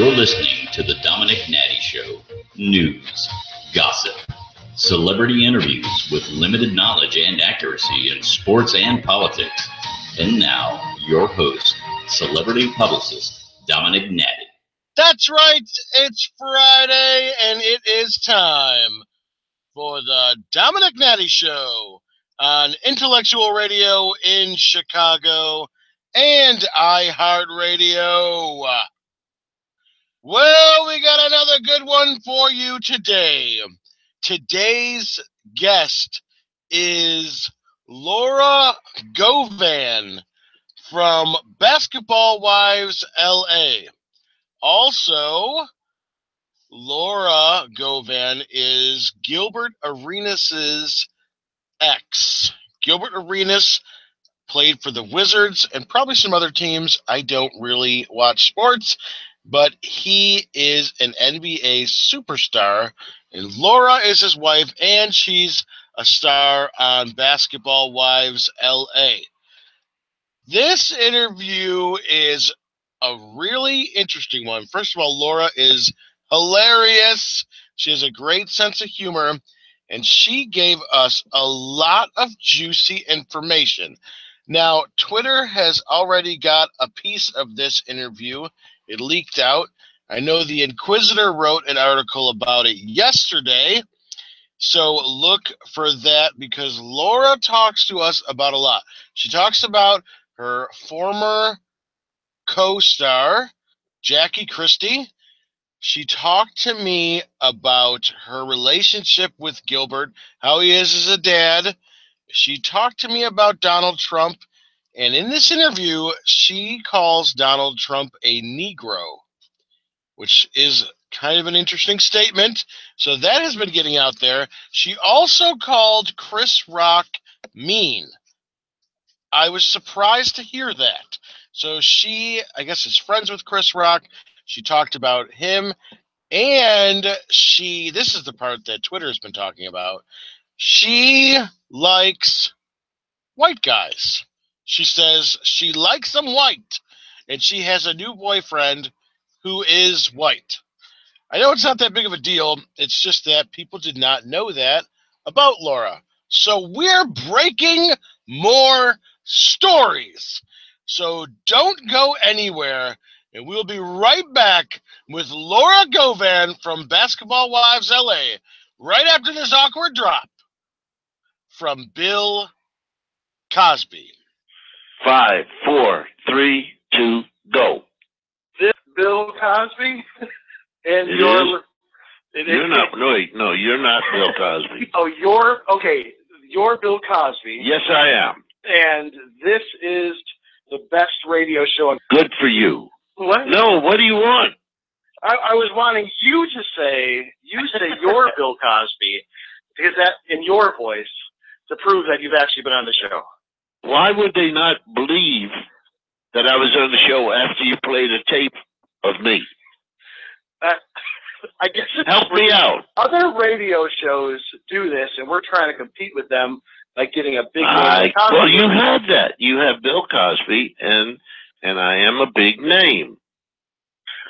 You're listening to the Dominick Nati Show. News, gossip, celebrity interviews with limited knowledge and accuracy in sports and politics. And now, your host, celebrity publicist, Dominick Nati. That's right, it's Friday, and it is time for the Dominick Nati Show on Intellectual Radio in Chicago and iHeartRadio. Well, we got another good one for you today. Today's guest is Laura Govan from Basketball Wives LA. Also, Laura Govan is Gilbert Arenas' ex. Gilbert Arenas played for the Wizards and probably some other teams. I don't really watch sports, but he is an NBA superstar, and Laura is his wife, and she's a star on Basketball Wives LA. This interview is a really interesting one. First of all, Laura is hilarious. She has a great sense of humor, and she gave us a lot of juicy information. Now, Twitter has already got a piece of this interview. It leaked out. I know the Inquisitor wrote an article about it yesterday, so look for that because Laura talks to us about a lot. She talks about her former co-star, Jackie Christie. She talked to me about her relationship with Gilbert, how he is as a dad. She talked to me about Donald Trump, and in this interview, she calls Donald Trump a Negro, which is kind of an interesting statement. So that has been getting out there. She also called Chris Rock mean. I was surprised to hear that. So she, I guess, is friends with Chris Rock. She talked about him, and this is the part that Twitter has been talking about. She likes white guys. She says she likes them white, and she has a new boyfriend who is white. I know it's not that big of a deal. It's just that people did not know that about Laura. So we're breaking more stories. So don't go anywhere, and we'll be right back with Laura Govan from Basketball Wives LA right after this awkward drop from Bill Cosby. 5, 4, 3, 2, go. This Bill Cosby, and you're not. No, you're not Bill Cosby. Oh, you're Bill Cosby. Yes, I am. And this is the best radio show. Good for you. What? No, what do you want? I was wanting you to say you're Bill Cosby, because that in your voice to prove that you've actually been on the show. Why would they not believe that I was on the show after you played a tape of me? I guess help me out. Other radio shows do this, and we're trying to compete with them by getting a big name. Well, you had that. You have Bill Cosby, and I am a big name.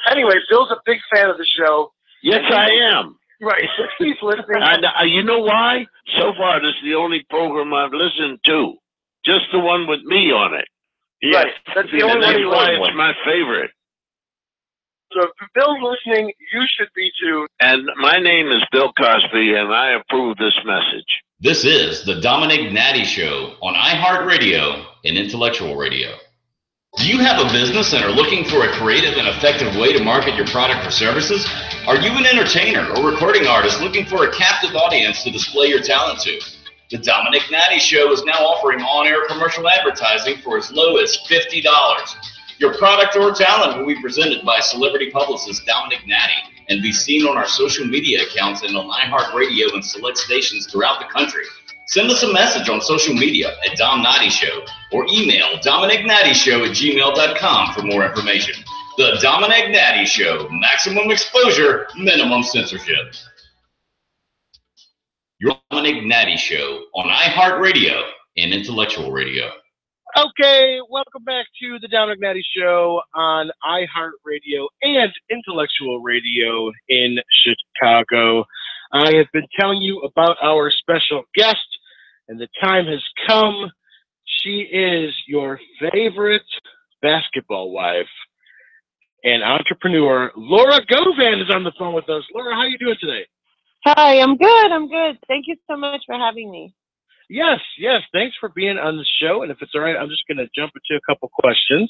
Anyway, Bill's a big fan of the show. Yes, I am. Right. He's listening. And you know why? So far, this is the only program I've listened to. Just the one with me on it. Yes. Right. That's the only one he likes. It's my favorite. So if Bill's listening, you should be too. And my name is Bill Cosby, and I approve this message. This is the Dominick Nati Show on iHeartRadio and Intellectual Radio. Do you have a business and are looking for a creative and effective way to market your product or services? Are you an entertainer or recording artist looking for a captive audience to display your talent to? The Dominick Nati Show is now offering on-air commercial advertising for as low as $50. Your product or talent will be presented by celebrity publicist Dominick Nati and be seen on our social media accounts and on iHeartRadio and select stations throughout the country. Send us a message on social media at Dom Nati Show or email DominickNatiShow@gmail.com for more information. The Dominick Nati Show, maximum exposure, minimum censorship. Your Dominick Nati Show on iHeartRadio and Intellectual Radio. Okay, welcome back to the Dominick Nati Show on iHeartRadio and Intellectual Radio in Chicago. I have been telling you about our special guest, and the time has come. She is your favorite basketball wife and entrepreneur. Laura Govan is on the phone with us. Laura, how are you doing today? Hi, I'm good. I'm good. Thank you so much for having me. Yes. Thanks for being on the show. And if it's all right, I'm just going to jump into a couple questions.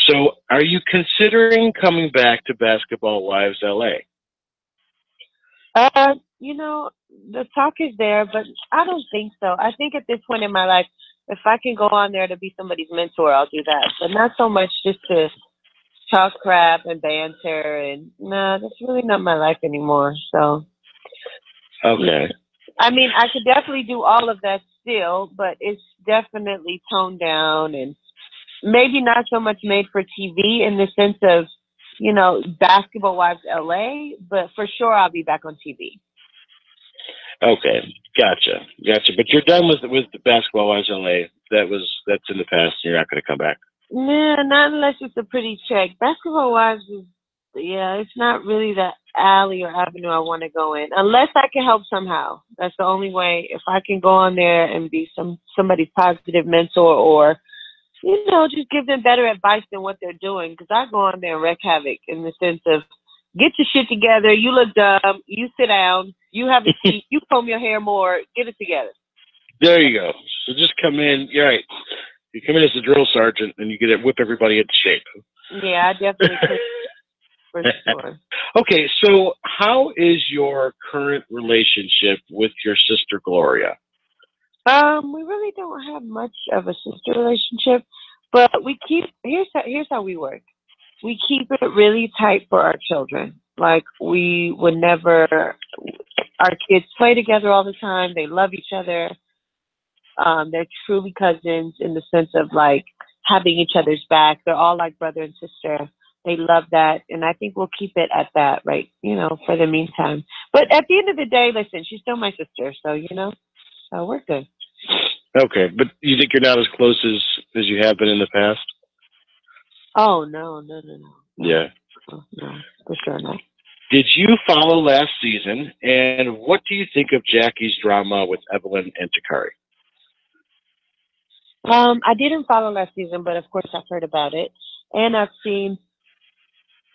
So, are you considering coming back to Basketball Wives LA? The talk is there, but I don't think so. I think at this point in my life, if I can go on there to be somebody's mentor, I'll do that. But not so much just to talk crap and banter. And no, that's really not my life anymore. So. Okay. I mean, I could definitely do all of that still, but it's definitely toned down and maybe not so much made for TV in the sense of, Basketball Wives LA, but for sure I'll be back on TV. Okay, gotcha. But you're done with the Basketball Wives LA. That's in the past. And you're not going to come back. Nah, not unless it's a pretty check. Basketball Wives is, it's not really the alley or avenue I want to go in, unless I can help somehow. That's the only way. If I can go on there and be somebody's positive mentor, or just give them better advice than what they're doing, because I go on there and wreak havoc in the sense of get your shit together. You look dumb. You sit down. You have a seat. You comb your hair more. Get it together. There you go. So just come in. You're right. You come in as a drill sergeant and you get to whip everybody into shape. Yeah, I definitely could. For sure. Okay, so how is your current relationship with your sister Gloria? We really don't have much of a sister relationship, but here's how we work. We keep it really tight for our children. Like, we would never, our kids play together all the time. They love each other. They're truly cousins in the sense of like having each other's back. They're all like brother and sister. They love that, and I think we'll keep it at that, right? For the meantime. But at the end of the day, listen, she's still my sister, so so we're good. Okay, but you think you're not as close as you have been in the past? Oh no. Yeah. No, for sure not. Did you follow last season, and what do you think of Jackie's drama with Evelyn and Takari? I didn't follow last season, but of course I've heard about it, and I've seen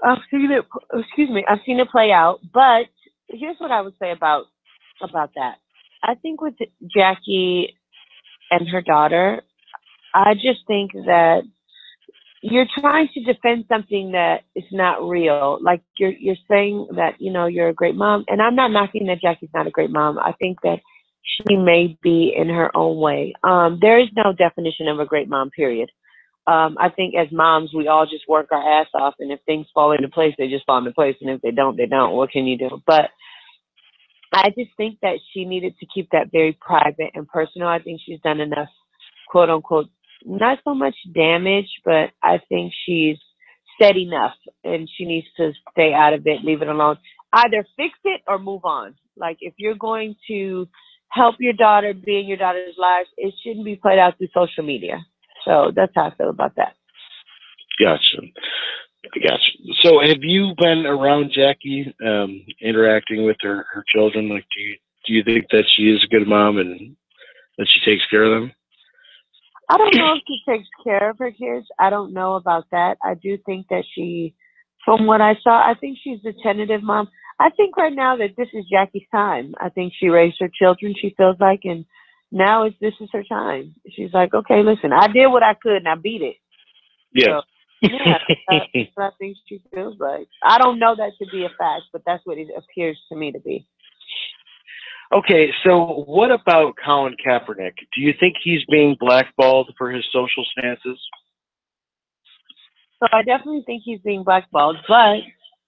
it play out. But here's what I would say about that. I think with Jackie and her daughter, I just think that you're trying to defend something that is not real. Like you're saying that, you're a great mom. And I'm not knocking that Jackie's not a great mom. I think that she may be in her own way. There is no definition of a great mom, period. I think as moms, we all just work our ass off. And if things fall into place, they just fall into place. And if they don't, they don't. What can you do? But I just think that she needed to keep that very private and personal. I think she's done enough, quote unquote, not so much damage, but I think she's said enough and she needs to stay out of it, leave it alone. Either fix it or move on. Like, if you're going to help your daughter be in your daughter's life, it shouldn't be played out through social media. So that's how I feel about that. Gotcha. So have you been around Jackie, interacting with her children? Like, do you think that she is a good mom and that she takes care of them? I don't know if she takes care of her kids. I don't know about that. I do think that she, from what I saw, I think she's a tentative mom. I think right now that this is Jackie's time. I think she raised her children, she feels like, and now this is her time. She's like, okay, listen, I did what I could and I beat it. Yeah. So, yeah, that's what I think she feels like. I don't know that to be a fact, but that's what it appears to me to be. Okay, so what about Colin Kaepernick? Do you think he's being blackballed for his social stances? So I definitely think he's being blackballed, but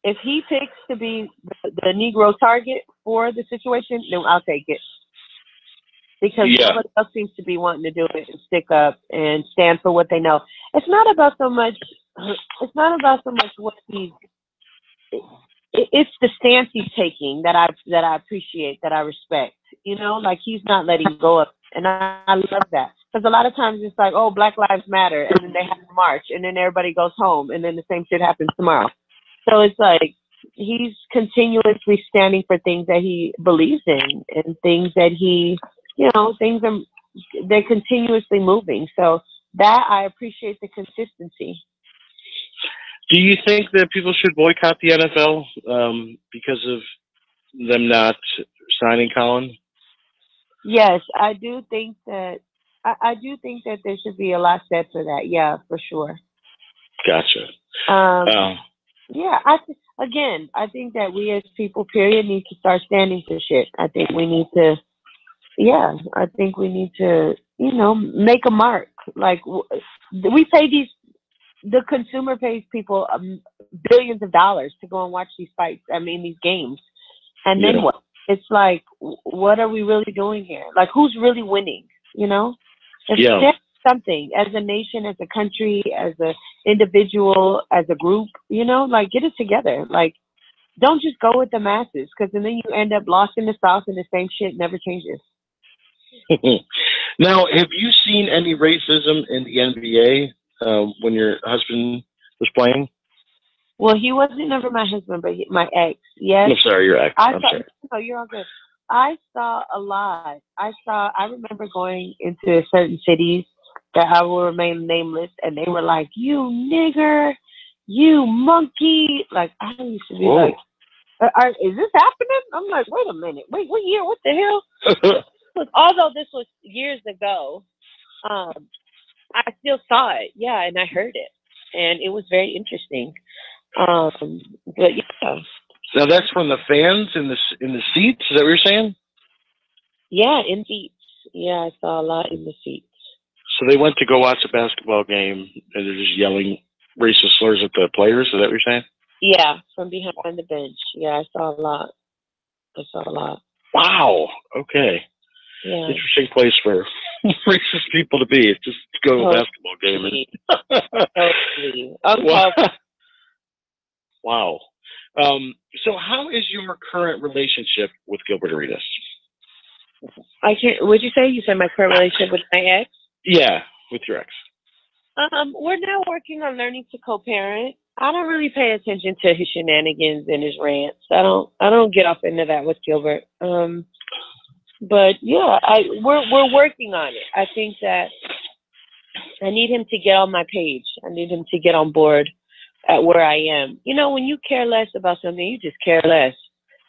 if he picks to be the Negro target for the situation, then I'll take it. Because nobody else seems to be wanting to do it and stick up and stand for what they know. It's not about so much what he's. It's the stance he's taking that I appreciate, that I respect. Like, he's not letting go of, and I love that. Because a lot of times it's like, oh, Black Lives Matter, and then they have a march, and then everybody goes home, and then the same shit happens tomorrow. So it's like he's continuously standing for things that he believes in, and things that he, they're continuously moving. So that I appreciate the consistency. Do you think that people should boycott the NFL because of them not signing Colin? Yes, I do think that. I do think that there should be a lot said for that. Yeah, for sure. Gotcha. Yeah, I think that we as people, period, need to start standing for shit. I think we need to. Yeah, I think we need to, make a mark. Like we pay the consumer pays people billions of dollars to go and watch these fights. I mean, these games, and then what? It's like, what are we really doing here? Like, who's really winning? There's something as a nation, as a country, as an individual, as a group. Like, get it together. Like, don't just go with the masses, because then you end up lost in the sauce, and the same shit never changes. Now, have you seen any racism in the NBA when your husband was playing? Well, he wasn't never my husband, but my ex. Yes. I'm sorry, your ex. I'm sorry. No, you're all good. I saw a lot. I remember going into certain cities that I will remain nameless, and they were like, "You nigger, you monkey." Like, I used to be like, "Is this happening?" I'm like, "Wait a minute. Wait, what year? What the hell?" Although this was years ago, I still saw it. Yeah, and I heard it, and it was very interesting. But yeah. Now that's from the fans in the seats. Is that what you're saying? Yeah, in seats. Yeah, I saw a lot in the seats. So they went to go watch a basketball game, and they're just yelling racist slurs at the players. Is that what you're saying? Yeah, from behind the bench. Yeah, I saw a lot. Wow. Okay. Yeah. Interesting place for racist people to be. It's just to go to a basketball game. Totally. Wow. So how is your current relationship with Gilbert Arenas? I can't. What'd you say? You said my current relationship with my ex? Yeah, with your ex. We're now working on learning to co-parent. I don't really pay attention to his shenanigans and his rants. I don't get off into that with Gilbert. But yeah, we're working on it. I think that I need him to get on my page. I need him to get on board at where I am. When you care less about something, you just care less.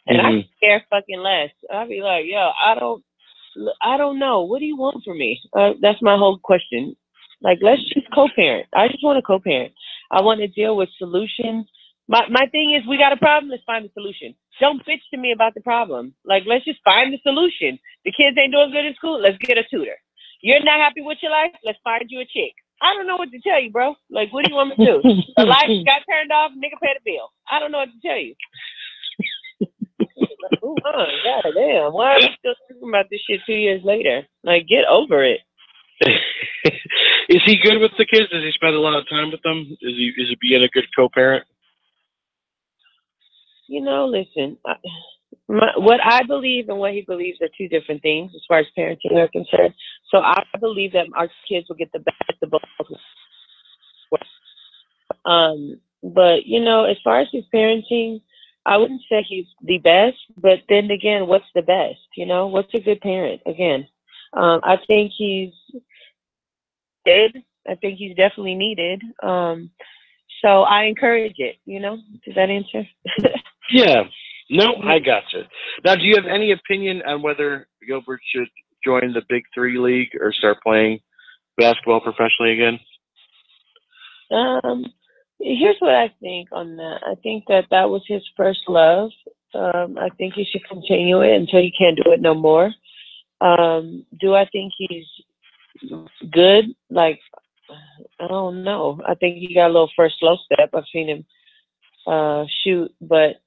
And I care fucking less. I'll be like, yo, I don't know. What do you want from me? That's my whole question. Like, let's just co-parent. I just want to co-parent. I want to deal with solutions. My thing is, we got a problem. Let's find a solution. Don't bitch to me about the problem. Like, let's just find the solution. The kids ain't doing good in school. Let's get a tutor. You're not happy with your life. Let's find you a chick. I don't know what to tell you, bro. Like, what do you want me to do? The lights got turned off. Nigga pay the bill. I don't know what to tell you. Like, God damn. Why are we still talking about this shit 2 years later? Like, get over it. Is he good with the kids? Does he spend a lot of time with them? Is he being a good co-parent? Listen, what I believe and what he believes are two different things as far as parenting are concerned. So I believe that our kids will get the best of both. But as far as his parenting, I wouldn't say he's the best, but then again, what's the best? What's a good parent? Again, I think he's good. I think he's definitely needed. So I encourage it, Does that answer? Yeah. No, I gotcha. Now, do you have any opinion on whether Gilbert should join the Big Three League or start playing basketball professionally again? Here's what I think on that. I think that was his first love. I think he should continue it until he can't do it no more. Do I think he's good? Like, I don't know. I think he got a little first slow step. I've seen him shoot, but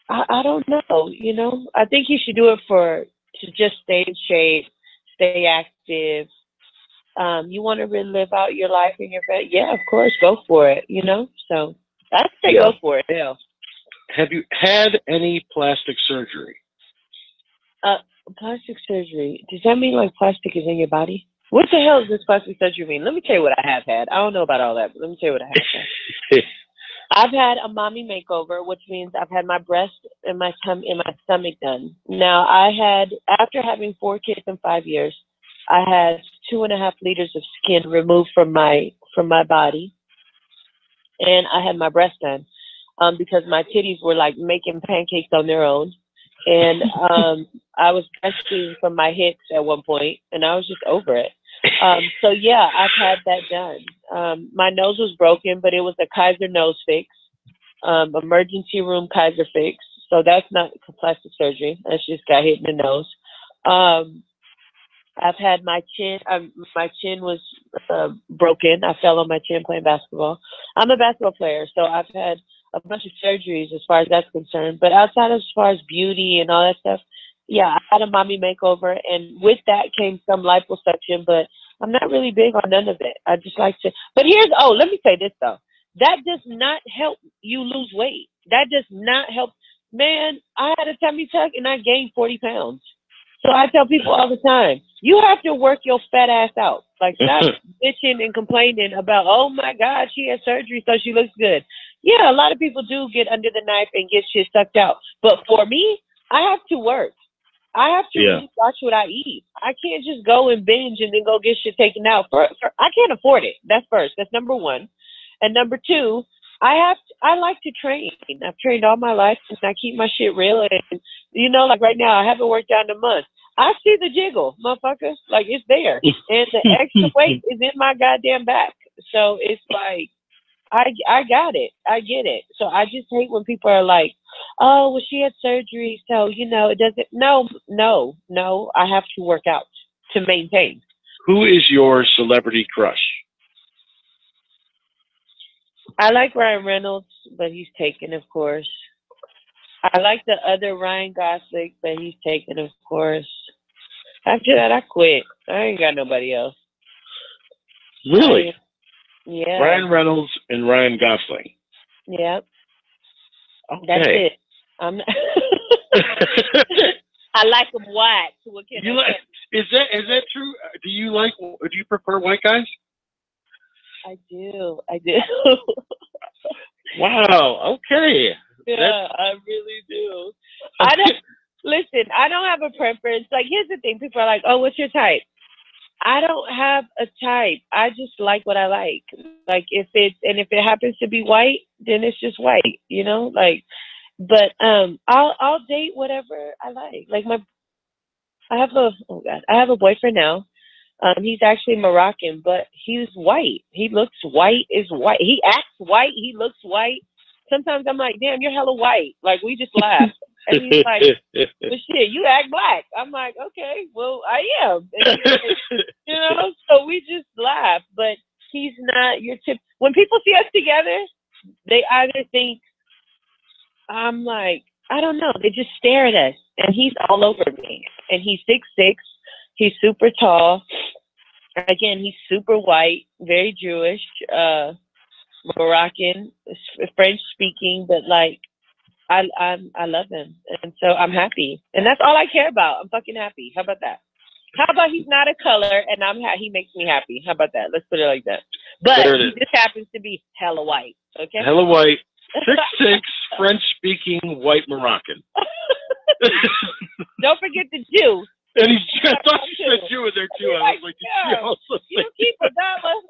I don't know. I think he should do it to just stay in shape, stay active. You want to really live out your life in your bed? Yeah, of course, go for it. So I'd say go for it. Yeah. Have you had any plastic surgery? Plastic surgery. Does that mean like plastic is in your body? What the hell does this plastic surgery mean? Let me tell you what I have had. I don't know about all that, but let me tell you what I have had. I've had a mommy makeover, which means I've had my breast and my stomach done. Now, after having 4 kids in 5 years, I had 2.5 liters of skin removed from my body, and I had my breast done because my titties were like making pancakes on their own, and I was breastfeeding from my hips at one point, and I was just over it. So yeah, I've had that done. My nose was broken, but it was a Kaiser nose fix, emergency room Kaiser fix. So that's not plastic surgery. That's just got hit in the nose. I've had my chin. My chin was broken. I fell on my chin playing basketball. I'm a basketball player, so I've had a bunch of surgeries as far as that's concerned. But outside as far as beauty and all that stuff, yeah, I had a mommy makeover, and with that came some liposuction, but I'm not really big on none of it. I just like to, but let me say this though. That does not help you lose weight. That does not help. Man, I had a tummy tuck and I gained 40 pounds. So I tell people all the time, you have to work your fat ass out. Like, stop bitching and complaining about, oh my God, she had surgery so she looks good. Yeah, a lot of people do get under the knife and get shit sucked out. But for me, I have to work. I have to really watch what I eat. I can't just go and binge and then go get shit taken out. I can't afford it. That's first. That's number one. And number two, I like to train. I've trained all my life and I keep my shit real. And, like right now, I haven't worked out in a month. I see the jiggle, motherfucker. Like, it's there. And the extra weight is in my goddamn back. So it's like, I got it. I get it. So I just hate when people are like, oh, well, she had surgery, so, it doesn't. No. I have to work out to maintain. Who is your celebrity crush? I like Ryan Reynolds, but he's taken, of course. I like the other Ryan Gosling, but he's taken, of course. After that, I quit. I ain't got nobody else. Really? Yeah. Ryan Reynolds and Ryan Gosling. Yep. Okay. That's it. I like them white. So what can I say? Is that true? Do you prefer white guys? I do. Wow. Okay. Yeah, I really do. I don't have a preference. Like, here's the thing. People are like, oh, what's your type? I don't have a type. I just like what I like. Like, if it happens to be white, then it's just white, but I'll date whatever I like. Like, I have a boyfriend now. He's actually Moroccan, but he's white. He looks white is white. He acts white. He looks white. Sometimes I'm like, damn, you're hella white. Like, we just laugh. And he's like, but shit, you act black. I'm like, okay, well, I am. And he's like, so we just laugh. But he's not your tip. When people see us together, they either think, I'm like, I don't know. They just stare at us. And he's all over me. And he's 6'6". He's super tall. Again, he's super white, very Jewish, Moroccan, French speaking, but like, I love him. And so I'm happy. And that's all I care about. I'm fucking happy. How about that? How about he's not a color and he makes me happy? How about that? Let's put it like that. But he just happens to be hella white. Okay? Hella white. 6'6", French-speaking, white Moroccan. Don't forget the Jew. And I thought you said Jew in there too. I was like, yeah, you keep $1.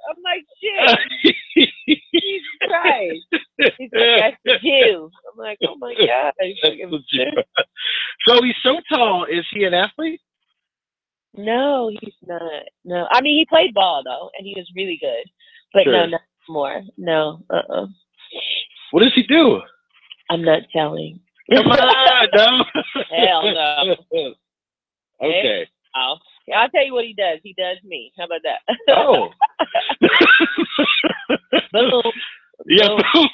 I'm like, shit. Jesus Christ. He's like, that's the Jew. I'm like, oh my God. So he's so tall. Is he an athlete? No, he's not. No. I mean, he played ball though, and he was really good. But no, not more. No. What does he do? I'm not telling. Come on, no. Hell no. Okay. Yeah, I'll tell you what he does. He does me. How about that? Oh. Boom. Yeah. Boom.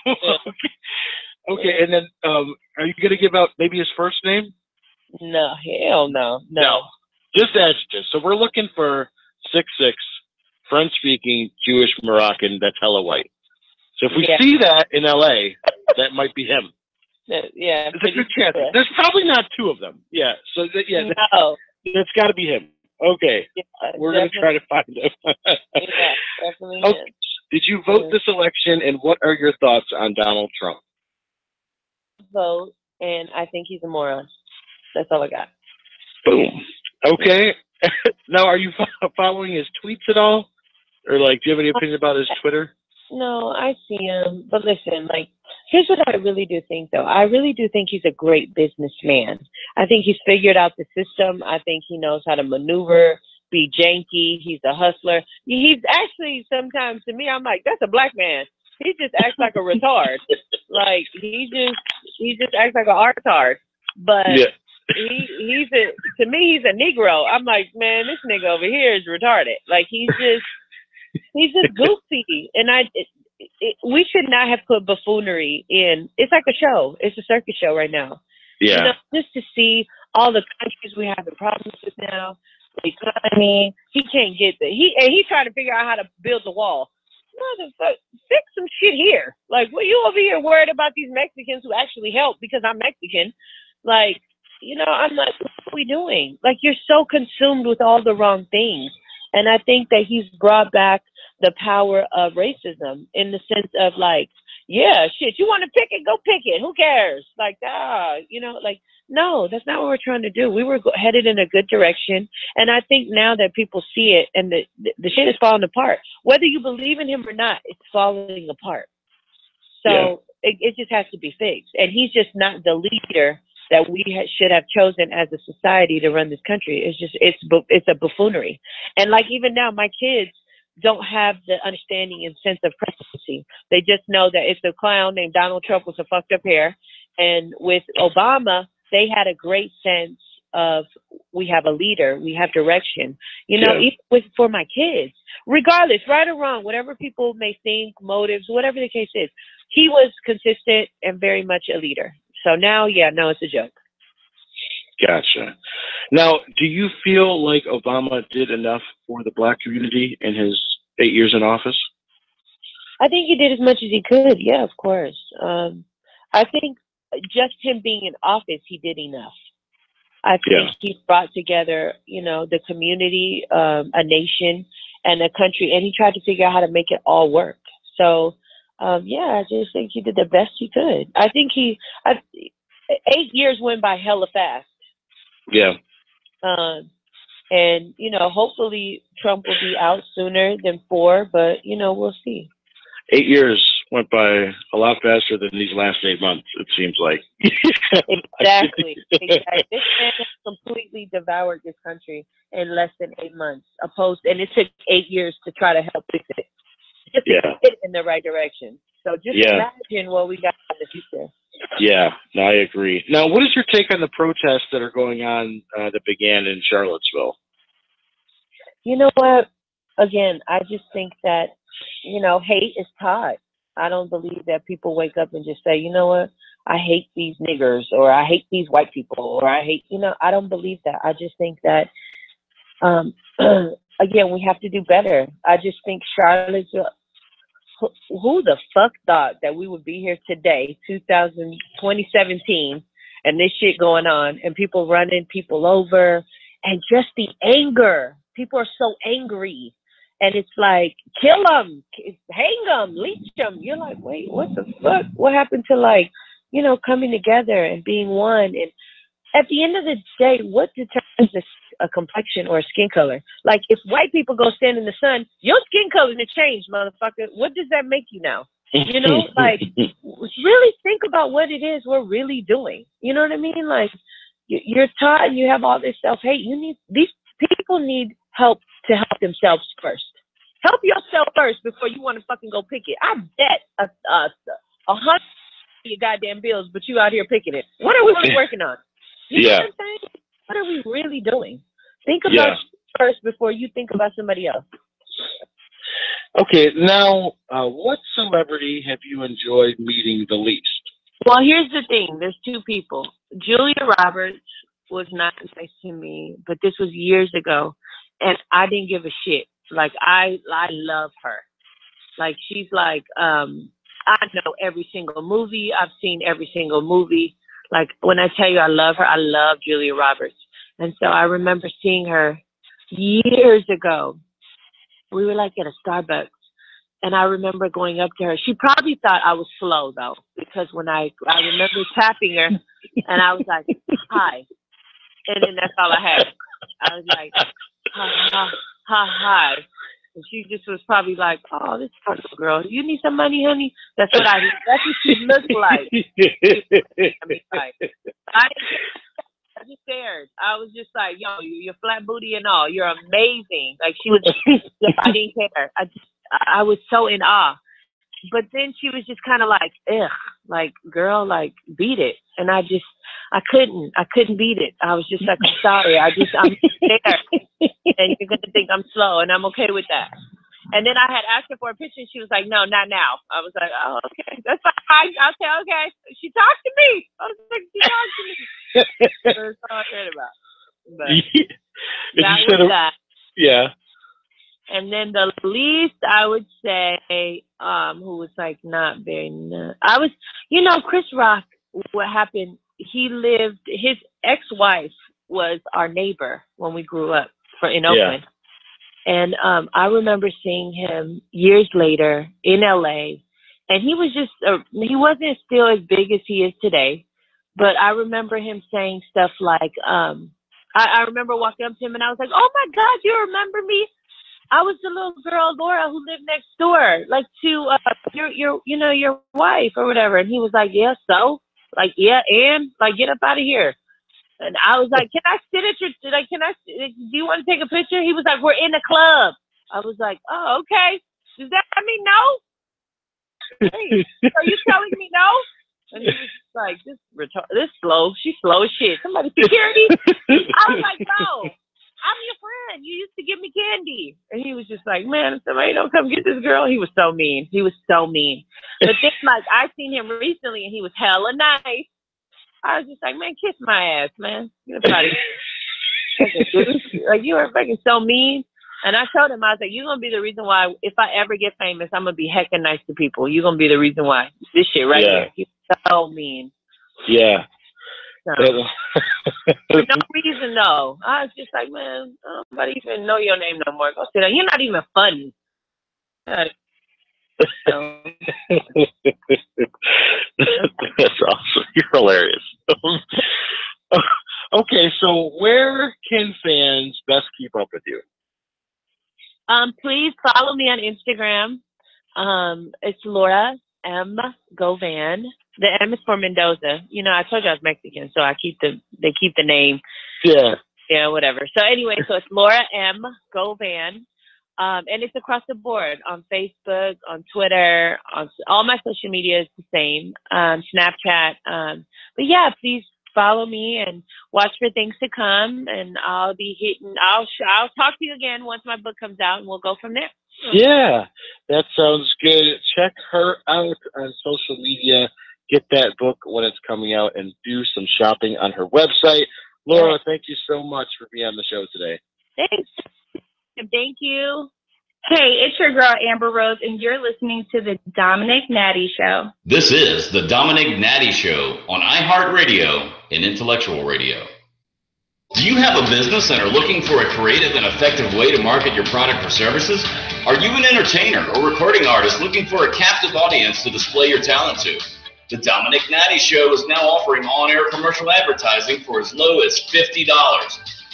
Okay, and then are you going to give out maybe his first name? No, hell no. No. Just adjective. So we're looking for 6'6", French-speaking, Jewish Moroccan that's hella white. So if we see that in L.A., that might be him. Yeah. There's a good chance. There's probably not two of them. Yeah. So, No. It's got to be him. Okay. Yeah, We're going to try to find him. Yeah, definitely. Okay. Did you vote this election, and what are your thoughts on Donald Trump? Vote, and I think he's a moron. That's all I got. Boom. Okay. Now, are you following his tweets at all? Or, like, do you have any opinion about his Twitter? No, I see him. But listen, like, here's what I really do think, though. I really do think he's a great businessman. I think he's figured out the system. I think he knows how to maneuver, be janky. He's a hustler. He's actually, sometimes, to me, I'm like, that's a black man. He just acts like a retard. Like, he just acts like a artard. But to me, he's a Negro. I'm like, man, this nigga over here is retarded. Like, he's just goofy. And we should not have put buffoonery in. It's like a show. It's a circus show right now. Yeah. You know, just to see all the countries we have the problems with now, the economy. He can't get he's trying to figure out how to build the wall. Motherfucker, fix some shit here. Like, what you over here worried about these Mexicans who actually help because I'm Mexican? Like, you know, I'm like, what are we doing? Like, you're so consumed with all the wrong things. And I think that he's brought back the power of racism in the sense of like, yeah, shit, you want to pick it, go pick it. Who cares? Like, you know, like, no, that's not what we're trying to do. We were headed in a good direction. And I think now that people see it and the shit is falling apart, whether you believe in him or not, it's falling apart. So it just has to be fixed. And he's just not the leader that we should have chosen as a society to run this country. It's a buffoonery. And like, even now, my kids don't have the understanding and sense of presidency. They just know that it's a clown named Donald Trump with some fucked up hair. And with Obama, they had a great sense of, we have a leader, we have direction. You know, even for my kids, regardless, right or wrong, whatever people may think, motives, whatever the case is, he was consistent and very much a leader. So now, it's a joke. Gotcha. Now, do you feel like Obama did enough for the black community in his 8 years in office? I think he did as much as he could. Yeah, of course. I think just him being in office, he did enough. I think he brought together, you know, the community, a nation, and a country, and he tried to figure out how to make it all work. So, I just think he did the best he could. I think 8 years went by hella fast. Yeah. And, you know, hopefully Trump will be out sooner than 4, but, you know, we'll see. 8 years went by a lot faster than these last 8 months, it seems like. Exactly. This man has completely devoured this country in less than 8 months, and it took 8 years to try to help fix it. Just to get it in the right direction. So just imagine what we got in the future. Yeah, no, I agree. Now, what is your take on the protests that are going on that began in Charlottesville? You know what? Again, I just think that, you know, hate is taught. I don't believe that people wake up and just say, you know what, I hate these niggers, or I hate these white people, or I hate, you know, I don't believe that. I just think that, again, we have to do better. I just think Charlottesville, who the fuck thought that we would be here today, 2017, and this shit going on, and people running people over, and just the anger. People are so angry, and it's like, kill them, hang them, leech them. You're like, wait, what the fuck? What happened to, like, you know, coming together and being one? And at the end of the day, what determines a complexion or a skin color? Like, if white people go stand in the sun, your skin color to change, motherfucker. What does that make you now? You know, like, really think about what it is we're really doing. You know what I mean? Like, you're taught, and you have all this self-hate. These people need help to help themselves first. Help yourself first before you want to fucking go pick it. I bet 100 of your goddamn bills, but you out here picking it. What are we really working on? You know what I'm saying? What are we really doing? Think about you first before you think about somebody else. Okay, now, what celebrity have you enjoyed meeting the least? Well, here's the thing. There's 2 people. Julia Roberts was not nice to me, but this was years ago, and I didn't give a shit. Like, I love her. Like, she's like, I know every single movie. I've seen every single movie. Like, when I tell you I love her, I love Julia Roberts. And so I remember seeing her years ago. We were like at a Starbucks. And I remember going up to her. She probably thought I was slow, though, because when I remember tapping her, and I was like, hi. And then that's all I had. I was like, hi. And she just was probably like, oh, this little girl, you need some money, honey? That's what she looked like. I just stared. I was just like, yo, you're flat booty and all. You're amazing. Like, she was, I didn't care. I was so in awe. But then she was just kind of like, ugh, like, girl, like, beat it. And I couldn't beat it. I was just like, I'm sorry. I'm there. And you're going to think I'm slow, and I'm okay with that. And then I had asked her for a picture, and she was like, no, not now. I was like, oh, okay. That's fine. I'll say, okay. She talked to me. I was like, she talked to me. That's all I cared about. But that was that. Yeah. And then the least I would say, who was like not very nice. I was, Chris Rock, what happened, his ex-wife was our neighbor when we grew up in Oakland. And I remember seeing him years later in LA, and he was just, he wasn't still as big as he is today, but I remember him saying stuff like, I remember walking up to him and I was like, oh my God, you remember me? I was the little girl, Laura, who lived next door, like to your wife or whatever. And he was like, yeah, so? Like, yeah, and? Like, get up out of here. And I was like, can I sit at your, do you want to take a picture? He was like, we're in the club. I was like, oh, okay. Does that mean no? Hey, are you telling me no? And he was just like, this slow. She's slow as shit. Somebody security? I was like, no. I'm your friend. You used to give me candy. And he was just like, man, if somebody don't come get this girl. He was so mean. But then, like, I seen him recently, and he was hella nice. I was just like, man, kiss my ass, man. Get up out of here. Like, you are fucking so mean. And I told him, I was like, you're going to be the reason why, if I ever get famous, I'm going to be heckin' nice to people. You're going to be the reason why. This shit right here. He's so mean. Yeah. For no reason, though. I was just like, man, nobody even know your name no more. Go sit down. You're not even funny. That's awesome. You're hilarious. Okay, so where can fans best keep up with you? Please follow me on Instagram. It's Laura M. Govan. The M is for Mendoza. I told you I was Mexican, so they keep the name. Yeah. Yeah, whatever. So anyway, so it's Laura M. Govan. And it's across the board on Facebook, on Twitter, on all my social media is the same. Snapchat. But yeah, please follow me and watch for things to come. And I'll talk to you again once my book comes out, and we'll go from there. Yeah, that sounds good. Check her out on social media. Get that book when it's coming out, and do some shopping on her website. Laura, thank you so much for being on the show today. Thanks. Thank you. Hey, it's your girl, Amber Rose, and you're listening to the Dominick Nati Show. This is the Dominick Nati Show on iHeartRadio and Intellectual Radio. Do you have a business and are looking for a creative and effective way to market your product or services? Are you an entertainer or recording artist looking for a captive audience to display your talent to? The Dominick Nati Show is now offering on-air commercial advertising for as low as $50.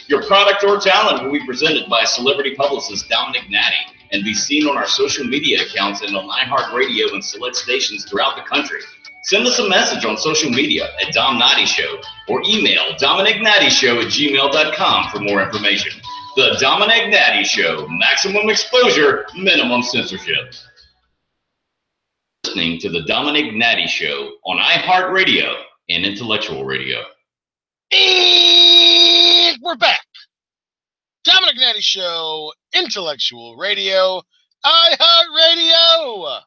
Your product or talent will be presented by celebrity publicist Dominick Nati and be seen on our social media accounts and on iHeartRadio and select stations throughout the country. Send us a message on social media at Dom Nati Show or email DominickNatiShow@gmail.com for more information. The Dominick Nati Show, maximum exposure, minimum censorship. Listening to the Dominick Nati Show on iHeartRadio and Intellectual Radio. And we're back. Dominick Nati Show, Intellectual Radio, iHeartRadio.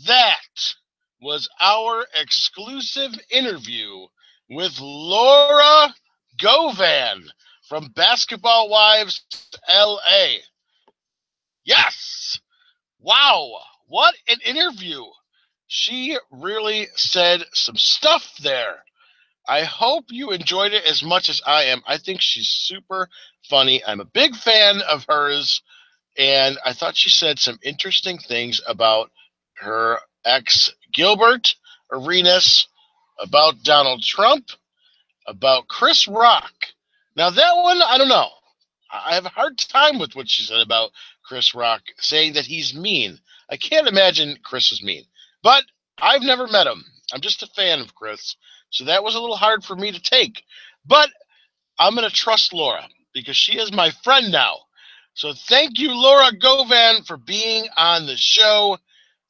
That was our exclusive interview with Laura Govan from Basketball Wives LA. Yes! Wow, what an interview. She really said some stuff there. I hope you enjoyed it as much as I am. I think she's super funny. I'm a big fan of hers, and I thought she said some interesting things about her ex Gilbert Arenas, about Donald Trump, about Chris Rock. Now that one, I don't know. I have a hard time with what she said about Chris Rock, saying that he's mean. I can't imagine Chris is mean, but I've never met him. I'm just a fan of Chris, so that was a little hard for me to take. But I'm going to trust Laura because she is my friend now. So thank you, Laura Govan, for being on the show.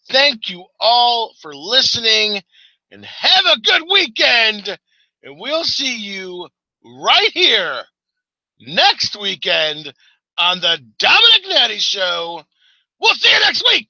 Thank you all for listening, and have a good weekend. And we'll see you right here next weekend on the Dominick Nati Show. We'll see you next week.